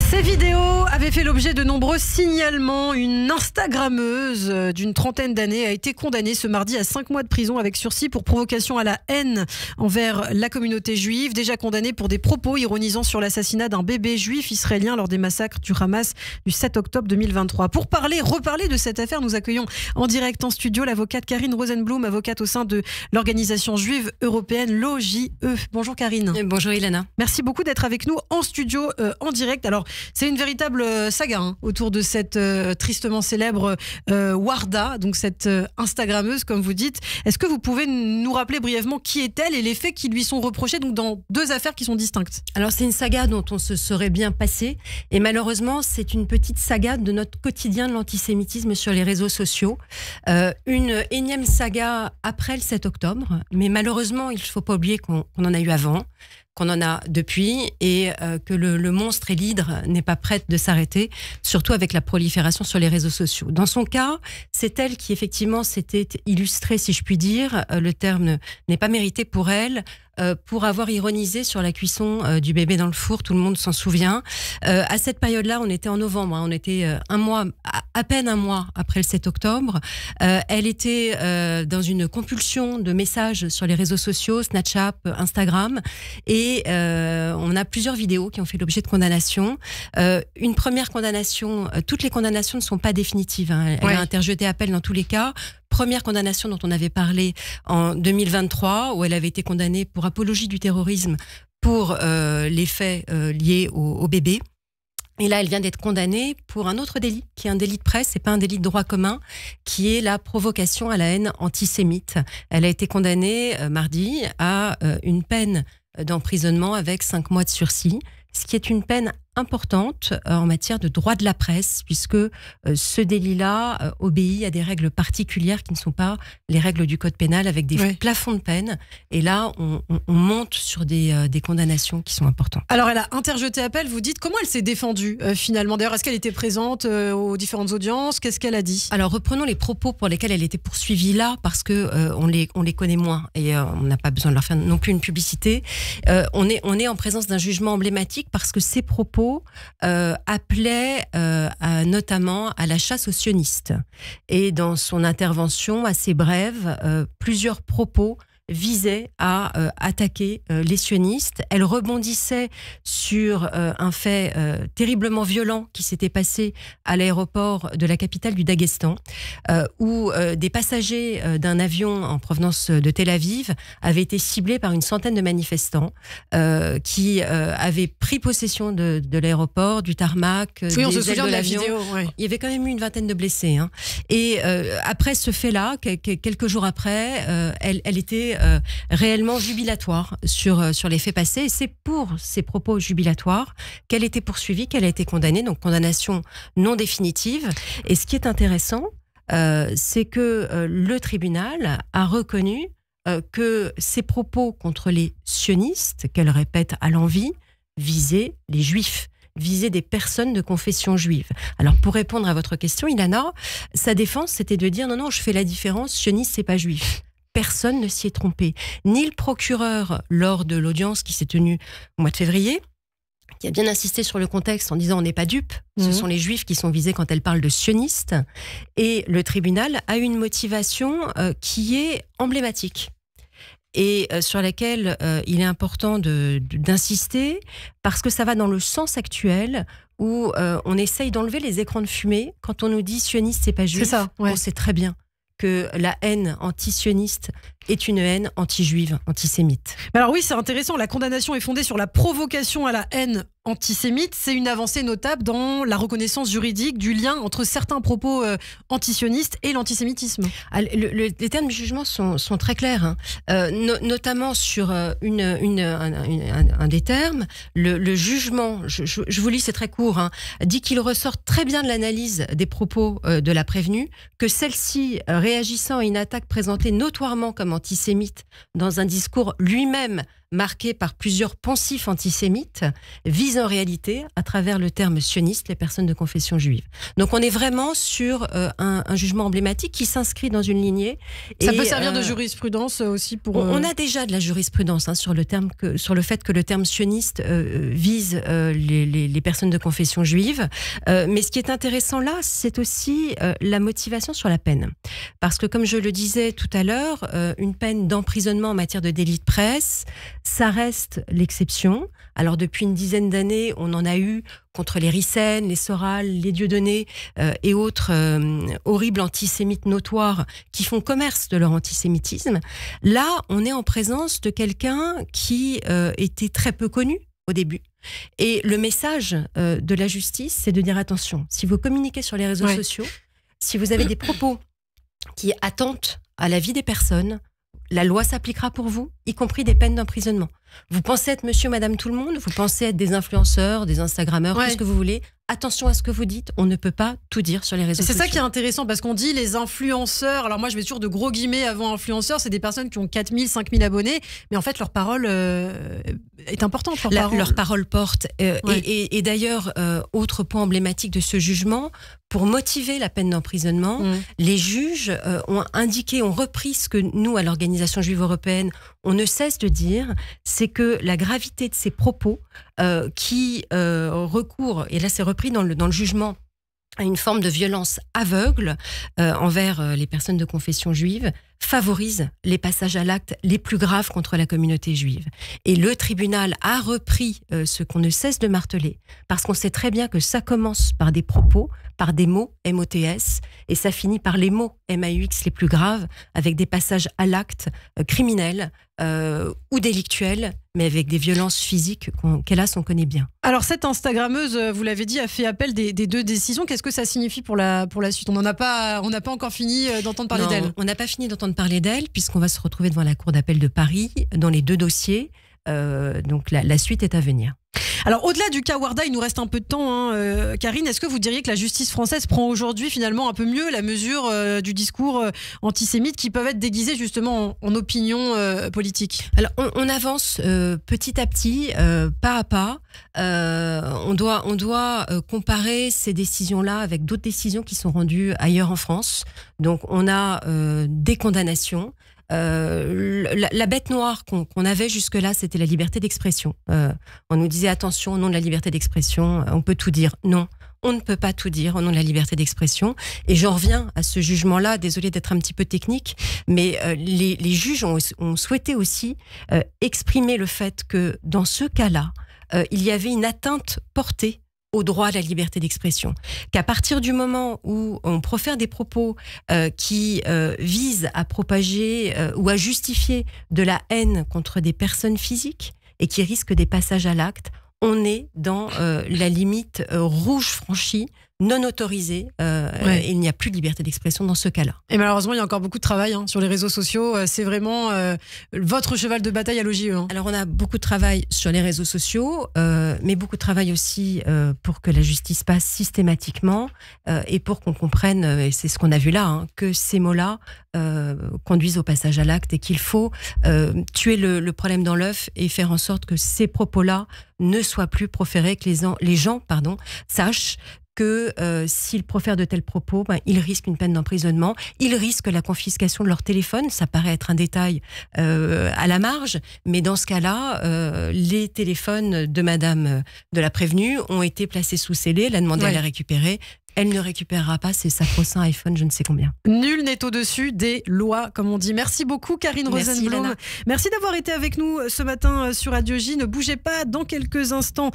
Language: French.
Ces vidéos avaient fait l'objet de nombreux signalements. Une Instagrammeuse d'une trentaine d'années a été condamnée ce mardi à 5 mois de prison avec sursis pour provocation à la haine envers la communauté juive. Déjà condamnée pour des propos ironisant sur l'assassinat d'un bébé juif israélien lors des massacres du Hamas du 7 octobre 2023. Pour reparler de cette affaire, nous accueillons en direct en studio l'avocate Karine Rosenblum, avocate au sein de l'organisation juive européenne, l'OJE. Bonjour Karine. Bonjour Ilana. Merci beaucoup d'être avec nous en studio, en direct. Alors, c'est une véritable saga autour de cette tristement célèbre Warda, donc cette Instagrammeuse, comme vous dites. Est-ce que vous pouvez nous rappeler brièvement qui est-elle et les faits qui lui sont reprochés, donc dans deux affaires qui sont distinctes? Alors, c'est une saga dont on se serait bien passé. Et malheureusement, c'est une petite saga de notre quotidien de l'antisémitisme sur les réseaux sociaux. Une énième saga après le 7 octobre. Mais malheureusement, il ne faut pas oublier qu'on en a eu avant, qu'on en a depuis, et que le monstre et l'hydre n'est pas prête de s'arrêter, surtout avec la prolifération sur les réseaux sociaux. Dans son cas, c'est elle qui effectivement s'était illustrée, si je puis dire, le terme n'est pas mérité pour elle, pour avoir ironisé sur la cuisson du bébé dans le four, tout le monde s'en souvient. À cette période-là, on était en novembre, on était à peine un mois après le 7 octobre. Elle était dans une compulsion de messages sur les réseaux sociaux, Snapchat, Instagram, et on a plusieurs vidéos qui ont fait l'objet de condamnations. Une première condamnation, toutes les condamnations ne sont pas définitives, elle a interjeté appel dans tous les cas. Première condamnation dont on avait parlé en 2023, où elle avait été condamnée pour apologie du terrorisme pour les faits liés au bébé. Et là, elle vient d'être condamnée pour un autre délit, qui est un délit de presse, c'est pas un délit de droit commun, qui est la provocation à la haine antisémite. Elle a été condamnée mardi à une peine d'emprisonnement avec 5 mois de sursis, ce qui est une peine importante en matière de droit de la presse, puisque ce délit-là obéit à des règles particulières qui ne sont pas les règles du code pénal, avec des plafonds de peine. Et là, on monte sur des condamnations qui sont importantes. Alors, elle a interjeté appel, vous dites. Comment elle s'est défendue finalement? D'ailleurs, est-ce qu'elle était présente aux différentes audiences? Qu'est-ce qu'elle a dit? Alors, reprenons les propos pour lesquels elle était poursuivie là, parce que on les connaît moins et on n'a pas besoin de leur faire non plus une publicité. On est en présence d'un jugement emblématique parce que ces propos appelait notamment à la chasse aux sionistes. Et dans son intervention assez brève, plusieurs propos visait à attaquer les sionistes. Elle rebondissait sur un fait terriblement violent qui s'était passé à l'aéroport de la capitale du Daghestan, où des passagers d'un avion en provenance de Tel Aviv avaient été ciblés par une centaine de manifestants qui avaient pris possession de l'aéroport, du tarmac, des ailes de l'avion. Il y avait quand même eu une vingtaine de blessés. Et après ce fait-là, quelques jours après, elle était réellement jubilatoire sur les faits passés. Et c'est pour ces propos jubilatoires qu'elle était poursuivie, qu'elle a été condamnée, donc condamnation non définitive. Et ce qui est intéressant, c'est que le tribunal a reconnu que ces propos contre les sionistes, qu'elle répète à l'envi, visaient les juifs, visaient des personnes de confession juive. Alors pour répondre à votre question, Ilana, sa défense c'était de dire non, je fais la différence, sioniste c'est pas juif. Personne ne s'y est trompé. Ni le procureur, lors de l'audience qui s'est tenue au mois de février, qui a bien insisté sur le contexte en disant on n'est pas dupe, ce sont les juifs qui sont visés quand elle parle de sionistes. Et le tribunal a une motivation qui est emblématique et sur laquelle il est important d'insister, parce que ça va dans le sens actuel où on essaye d'enlever les écrans de fumée. Quand on nous dit sioniste, c'est pas juif, c'est ça, on sait très bien que la haine anti-sioniste est une haine anti-juive, antisémite. Alors oui, c'est intéressant. La condamnation est fondée sur la provocation à la haine antisémite. C'est une avancée notable dans la reconnaissance juridique du lien entre certains propos antisionistes et l'antisémitisme. Les termes du jugement sont très clairs, notamment sur un des termes. Le jugement, je vous lis, c'est très court, dit qu'il ressort très bien de l'analyse des propos de la prévenue que celle-ci, réagissant à une attaque présentée notoirement comme antisémite dans un discours lui-même marquée par plusieurs poncifs antisémites, vise en réalité, à travers le terme sioniste, les personnes de confession juive. Donc on est vraiment sur un jugement emblématique qui s'inscrit dans une lignée. Ça peut servir de jurisprudence aussi pour... On a déjà de la jurisprudence sur le fait que le terme sioniste vise les personnes de confession juive. Mais ce qui est intéressant là, c'est aussi la motivation sur la peine. Parce que comme je le disais tout à l'heure, une peine d'emprisonnement en matière de délit de presse, ça reste l'exception. Alors depuis une dizaine d'années, on en a eu contre les Rissen, les Soral, les Dieudonné et autres horribles antisémites notoires qui font commerce de leur antisémitisme. Là, on est en présence de quelqu'un qui était très peu connu au début. Et le message de la justice, c'est de dire attention, si vous communiquez sur les réseaux sociaux, si vous avez des propos qui attentent à la vie des personnes, la loi s'appliquera pour vous, y compris des peines d'emprisonnement. Vous pensez être monsieur, madame, tout le monde, vous pensez être des influenceurs, des instagrammeurs, tout ce que vous voulez. Attention à ce que vous dites, on ne peut pas tout dire sur les réseaux sociaux. C'est ça qui est intéressant parce qu'on dit les influenceurs, alors moi je mets toujours de gros guillemets avant influenceurs, c'est des personnes qui ont 4000, 5000 abonnés, mais en fait leur parole est importante. Leur parole porte. Et d'ailleurs, autre point emblématique de ce jugement, pour motiver la peine d'emprisonnement, les juges ont indiqué, ont repris ce que nous, à l'Organisation juive européenne, on ne cesse de dire, c'est que la gravité de ces propos qui recourent, et là c'est repris dans le jugement, à une forme de violence aveugle envers les personnes de confession juive, favorise les passages à l'acte les plus graves contre la communauté juive. Et le tribunal a repris ce qu'on ne cesse de marteler, parce qu'on sait très bien que ça commence par des propos, par des mots, M-O-T-S, et ça finit par les mots, M-A-U-X, les plus graves, avec des passages à l'acte criminels ou délictuels, mais avec des violences physiques qu'hélas on connaît bien. Alors cette Instagrammeuse, vous l'avez dit, a fait appel des deux décisions. Qu'est-ce que ça signifie pour la suite ? On n'a pas encore fini d'entendre parler d'elle. On n'a pas fini d'entendre parler d'elle, puisqu'on va se retrouver devant la Cour d'appel de Paris, dans les deux dossiers. Donc la suite est à venir. Alors au-delà du cas Warda, il nous reste un peu de temps, Karine, est-ce que vous diriez que la justice française prend aujourd'hui finalement un peu mieux la mesure du discours antisémite qui peuvent être déguisés justement en opinion politique ? Alors on avance petit à petit, pas à pas. On doit comparer ces décisions-là avec d'autres décisions qui sont rendues ailleurs en France. Donc on a des condamnations. La bête noire qu'on avait jusque-là, c'était la liberté d'expression. On nous disait attention, au nom de la liberté d'expression, on peut tout dire. Non, on ne peut pas tout dire au nom de la liberté d'expression. Et j'en reviens à ce jugement-là, désolé d'être un petit peu technique, mais les juges ont souhaité aussi exprimer le fait que dans ce cas-là, il y avait une atteinte portée au droit à la liberté d'expression. Qu'à partir du moment où on profère des propos qui visent à propager ou à justifier de la haine contre des personnes physiques et qui risquent des passages à l'acte, on est dans la limite rouge franchie, non autorisée, et il n'y a plus de liberté d'expression dans ce cas-là. Et malheureusement, il y a encore beaucoup de travail sur les réseaux sociaux. C'est vraiment votre cheval de bataille à l'OJE. Alors, on a beaucoup de travail sur les réseaux sociaux, mais beaucoup de travail aussi pour que la justice passe systématiquement et pour qu'on comprenne, et c'est ce qu'on a vu là, que ces mots-là conduisent au passage à l'acte et qu'il faut tuer le problème dans l'œuf et faire en sorte que ces propos-là ne soient plus proférés, que les gens sachent que s'ils profèrent de tels propos, ils risquent une peine d'emprisonnement, ils risquent la confiscation de leur téléphone. Ça paraît être un détail à la marge, mais dans ce cas-là, les téléphones de madame de la prévenue ont été placés sous scellé, elle a demandé à les récupérer. Elle ne récupérera pas ses sacro-saints iPhone, je ne sais combien. Nul n'est au-dessus des lois, comme on dit. Merci beaucoup, Karine Rosenblum. Merci d'avoir été avec nous ce matin sur Radio J. Ne bougez pas, dans quelques instants.